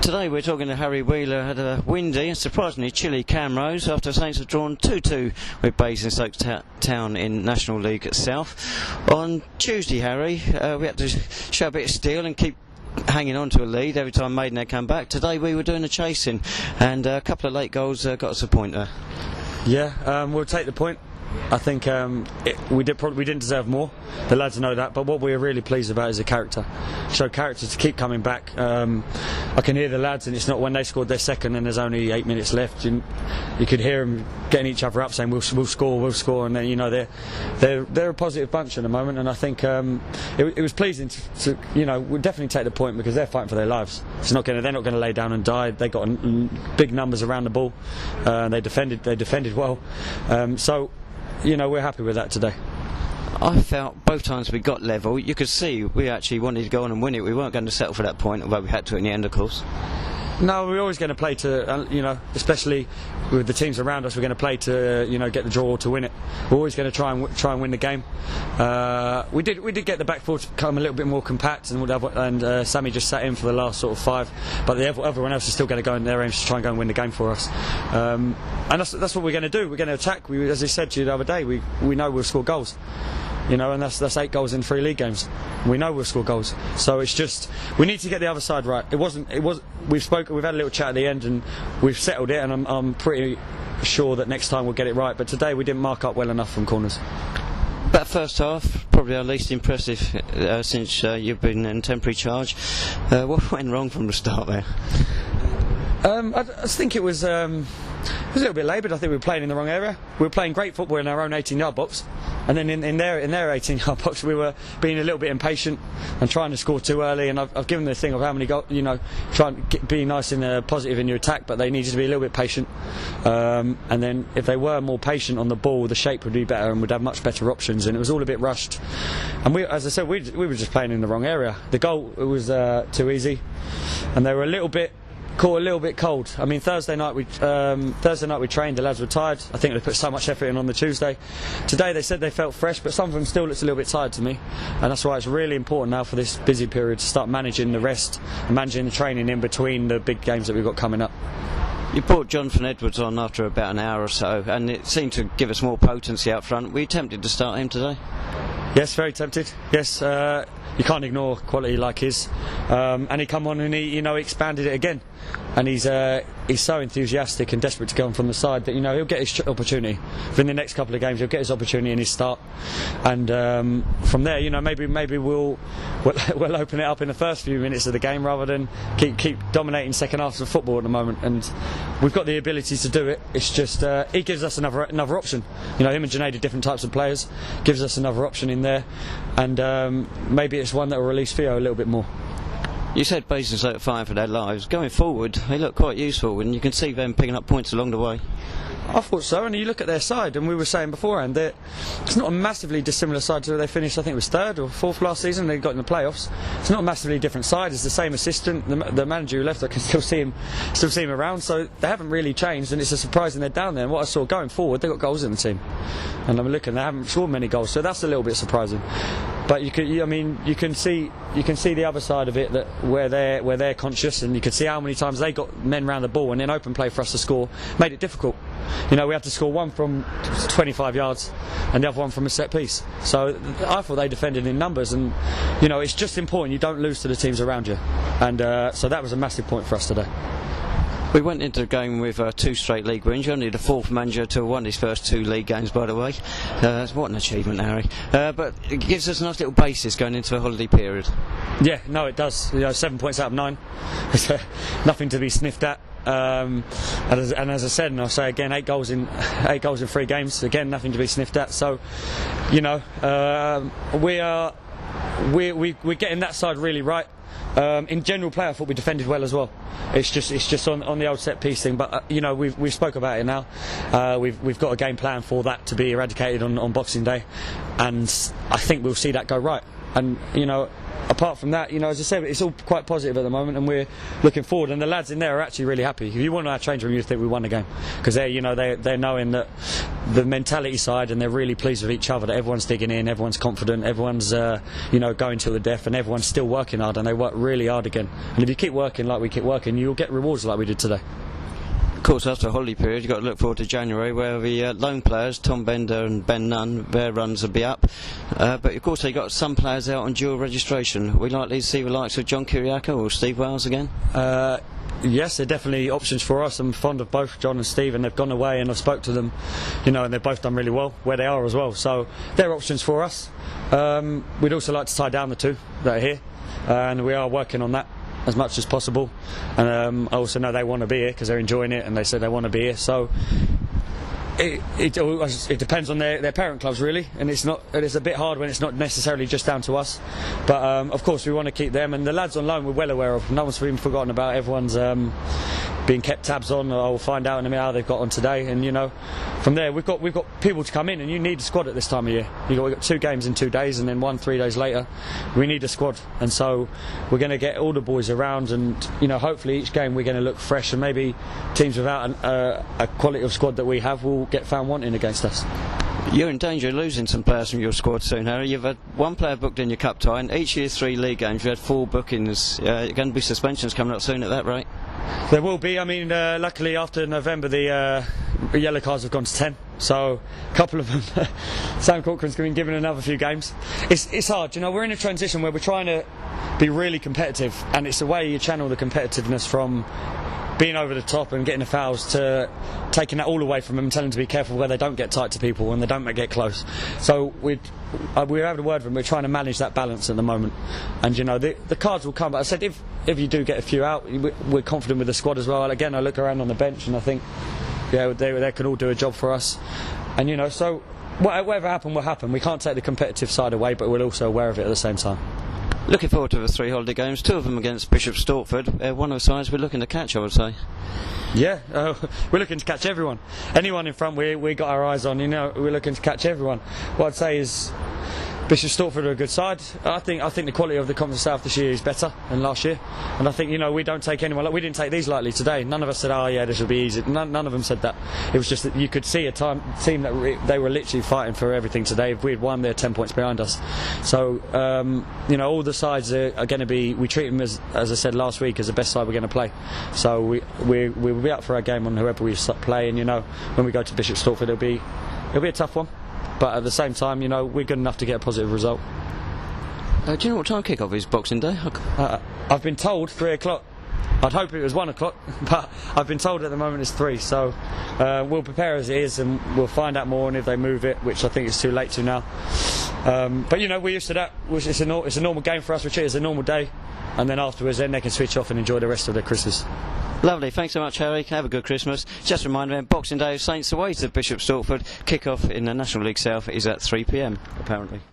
Today we're talking to Harry Wheeler at a windy and surprisingly chilly Camrose after Saints have drawn 2-2 with Basingstoke Town in National League South. On Tuesday, Harry, we had to show a bit of steel and keep hanging on to a lead every time Maidenhead come back. Today we were doing the chasing and a couple of late goals got us a point there. Yeah, we'll take the point. I think we didn't deserve more. The lads know that, but what we're really pleased about is the character. Show character to keep coming back. I can hear the lads, and it's not when they scored their second and there's only 8 minutes left. You could hear them getting each other up, saying we'll score, and then they're a positive bunch at the moment. And I think it was pleasing to we'll definitely take the point because they're fighting for their lives. They're not going to lay down and die. They got big numbers around the ball. They defended well. So. We're happy with that today. I felt both times we got level, you could see we actually wanted to go on and win it. We weren't going to settle for that point, although we had to in the end, of course. No, we're always going to play to, especially with the teams around us, we're going to play to, get the draw or to win it. We're always going to try and win the game. We did get the back four to become a little bit more compact, and Sammy just sat in for the last sort of 5. But everyone else is still going to go in their aims to try and go and win the game for us. And that's what we're going to do. We're going to attack. As I said to you the other day, we know we'll score goals. And that's 8 goals in 3 league games. We know we'll score goals. So it's just we need to get the other side right. We've had a little chat at the end and we've settled it, and I'm pretty sure that next time we'll get it right. But today we didn't mark up well enough from corners. That first half, probably our least impressive since you've been in temporary charge. What went wrong from the start there? I think it was a little bit laboured. I think we were playing in the wrong area. We were playing great football in our own 18-yard box, and then in their 18-yard box we were being a little bit impatient and trying to score too early. And I've given them the thing of how many goals, try and be nice and positive in your attack, but they needed to be a little bit patient. And then if they were more patient on the ball, the shape would be better and would have much better options. And it was all a bit rushed. And as I said, we were just playing in the wrong area. The goal was too easy, and they were caught a little bit cold. I mean, Thursday night we trained. The lads were tired. I think they put so much effort in on the Tuesday. Today they said they felt fresh, but some of them still looks a little bit tired to me. And that's why it's really important now for this busy period to start managing the rest and managing the training in between the big games that we've got coming up. You brought Jonathan Edwards on after about an hour or so, and it seemed to give us more potency up front. Were you tempted to start him today? Yes, very tempted. Yes, you can't ignore quality like his. And he come on and he expanded it again. And he's so enthusiastic and desperate to go on from the side that he'll get his opportunity. Within the next couple of games, he'll get his opportunity in his start. And from there, maybe we'll open it up in the first few minutes of the game rather than keep dominating second halves of football at the moment. And we've got the ability to do it. It's just he gives us another option. Him and Junaid are different types of players. Gives us another option in there, and maybe it's one that will release Theo a little bit more. You said Basingstoke fighting for their lives. Going forward, they look quite useful, and you can see them picking up points along the way. I thought so, and you look at their side, and we were saying beforehand that it's not a massively dissimilar side to where they finished. I think it was 3rd or 4th last season. They got in the playoffs. It's not a massively different side. It's the same assistant. The manager who left, I can still see him around. So they haven't really changed, and it's a surprising they're down there. And what I saw going forward, they got goals in the team, and I'm looking. They haven't scored many goals, so that's a little bit surprising. But you can see the other side of it, that where they're conscious, and you can see how many times they got men round the ball and in open play for us to score made it difficult. We had to score one from 25 yards and the other one from a set piece. So I thought they defended in numbers, and it's just important you don't lose to the teams around you, and so that was a massive point for us today. We went into the game with 2 straight league wins. You're only the 4th manager to have won his first 2 league games, by the way. What an achievement, Harry. But it gives us a nice little basis going into a holiday period. Yeah, no, it does. 7 points out of 9. It's nothing to be sniffed at. And as I said, and I'll say again, 8 goals in 3 games. Again, nothing to be sniffed at. So, we're getting that side really right. In general play, I thought we defended well as well. It's just on the old set piece thing, but we've spoke about it now. We've got a game plan for that to be eradicated on Boxing Day, and I think we'll see that go right. And apart from that, as I said, it's all quite positive at the moment, and we're looking forward. And the lads in there are actually really happy. If you want our change room, you think we won the game, because they're knowing that the mentality side, and they're really pleased with each other. That everyone's digging in, everyone's confident, everyone's going till the death, and everyone's still working hard, and they work really hard again. And if you keep working like we keep working, you'll get rewards like we did today. Of course, after a holiday period, you've got to look forward to January, where the loan players, Tom Bender and Ben Nunn, their runs will be up. But of course, you've got some players out on dual registration. Are we likely to see the likes of John Kiriaka or Steve Wales again? Yes, they're definitely options for us. I'm fond of both John and Steve, and they've gone away, and I've spoke to them, and they've both done really well where they are as well. So they're options for us. We'd also like to tie down the two that are here, and we are working on that as much as possible. And I also know they want to be here because they're enjoying it, and they said they want to be here. So it depends on their parent clubs really, and it's a bit hard when it's not necessarily just down to us. But of course we want to keep them, and the lads on loan we're well aware of. No one's even forgotten about. Everyone's being kept tabs on. I'll find out in a minute how they've got on today, and from there we've got people to come in, and you need a squad at this time of year. We've got 2 games in 2 days, and then 1 3 days later. We need a squad, and so we're going to get all the boys around, and hopefully each game we're going to look fresh, and maybe teams without a quality of squad that we have will get found wanting against us. You're in danger of losing some players from your squad soon, Harry. You've had 1 player booked in your cup tie, and each of your 3 league games you had 4 bookings. Going to be suspensions coming up soon at that rate? There will be. I mean, luckily after November the yellow cards have gone to 10, so a couple of them Sam Corcoran's been given another few games. It's hard, we're in a transition where we're trying to be really competitive, and it's the way you channel the competitiveness from being over the top and getting the fouls to taking that all away from them and telling them to be careful where they don't get tight to people and they don't get close. So we're having a word with them. We're trying to manage that balance at the moment, and the cards will come. But I said if you do get a few out, we're confident with the squad as well. Again, I look around on the bench and I think they can all do a job for us, and so whatever happen will happen. We can't take the competitive side away, but we're also aware of it at the same time. Looking forward to the 3 holiday games, 2 of them against Bishop Stortford. One of the sides we're looking to catch, I would say. Yeah, we're looking to catch everyone. Anyone in front we got our eyes on, we're looking to catch everyone. What I'd say is Bishop Stortford are a good side. I think the quality of the Conference South this year is better than last year, and I think we don't take anyone. We didn't take these lightly today. None of us said, "Oh yeah, this will be easy." None of them said that. It was just that you could see a team that they were literally fighting for everything today. If we had won, they're 10 points behind us. So all the sides are going to be. We treat them as I said last week, as the best side we're going to play. So we will be up for our game on whoever we play, and when we go to Bishop Stortford, it'll be a tough one. But at the same time, we're good enough to get a positive result. Do you know what time kick-off is Boxing Day? I've been told 3 o'clock. I'd hope it was 1 o'clock, but I've been told at the moment it's 3. So we'll prepare as it is, and we'll find out more, and if they move it, which I think is too late to now. But we're used to that. It's a normal game for us. We treat it as a normal day, and then afterwards, then they can switch off and enjoy the rest of their Christmas. Lovely, thanks so much, Harry. Have a good Christmas. Just a reminder, Boxing Day, Saints away to Bishop Stortford. Kick-off in the National League South is at 3 p.m, apparently.